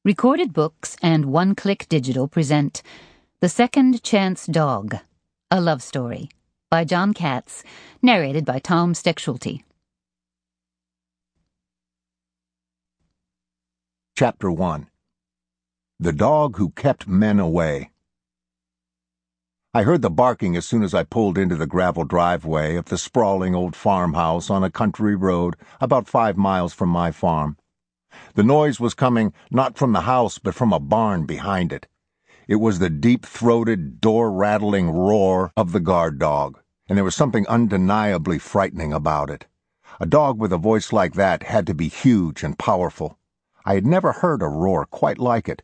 Recorded Books and One Click Digital present The Second Chance Dog, a Love Story by Jon Katz, narrated by Tom Stechschulte. Chapter 1. The Dog Who Kept Men Away. I heard the barking as soon as I pulled into the gravel driveway of the sprawling old farmhouse on a country road about 5 miles from my farm. The noise was coming not from the house but from a barn behind it. It was the deep-throated, door-rattling roar of the guard dog, and there was something undeniably frightening about it. A dog with a voice like that had to be huge and powerful. I had never heard a roar quite like it.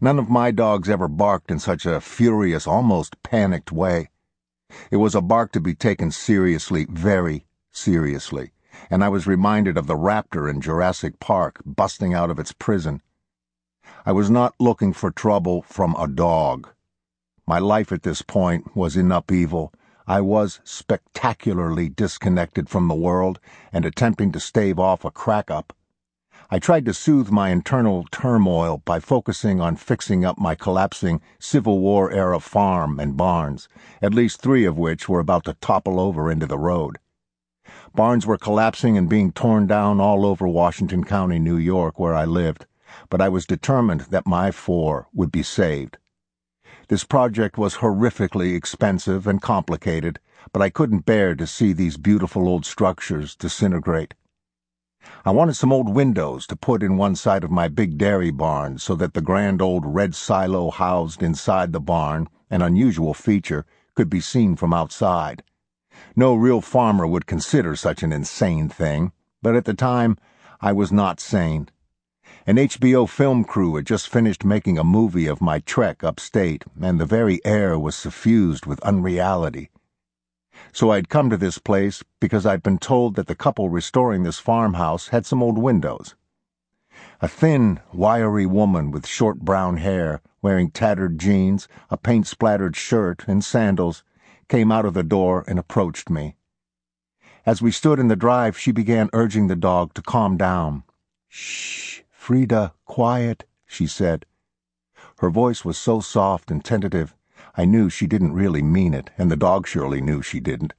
None of my dogs ever barked in such a furious, almost panicked way. It was a bark to be taken seriously, very seriously, and I was reminded of the raptor in Jurassic Park busting out of its prison. I was not looking for trouble from a dog. My life at this point was in upheaval. I was spectacularly disconnected from the world and attempting to stave off a crack-up. I tried to soothe my internal turmoil by focusing on fixing up my collapsing Civil War-era farm and barns, at least 3 of which were about to topple over into the road. Barns were collapsing and being torn down all over Washington County, New York, where I lived, but I was determined that my 4 would be saved. This project was horrifically expensive and complicated, but I couldn't bear to see these beautiful old structures disintegrate. I wanted some old windows to put in one side of my big dairy barn so that the grand old red silo housed inside the barn, an unusual feature, could be seen from outside. No real farmer would consider such an insane thing, but at the time, I was not sane. An HBO film crew had just finished making a movie of my trek upstate, and the very air was suffused with unreality. So I'd come to this place because I'd been told that the couple restoring this farmhouse had some old windows. A thin, wiry woman with short brown hair, wearing tattered jeans, a paint-splattered shirt, and sandals, came out of the door and approached me. As we stood in the drive, she began urging the dog to calm down. "Shh, Frieda, quiet," she said. Her voice was so soft and tentative, I knew she didn't really mean it, and the dog surely knew she didn't.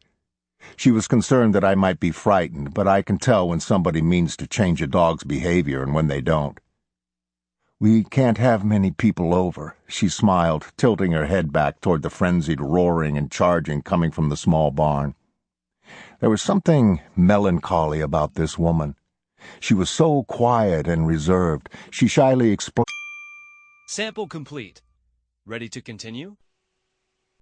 She was concerned that I might be frightened, but I can tell when somebody means to change a dog's behavior and when they don't. "We can't have many people over," she smiled, tilting her head back toward the frenzied roaring and charging coming from the small barn. There was something melancholy about this woman. She was so quiet and reserved. She shyly explained. Sample complete. Ready to continue?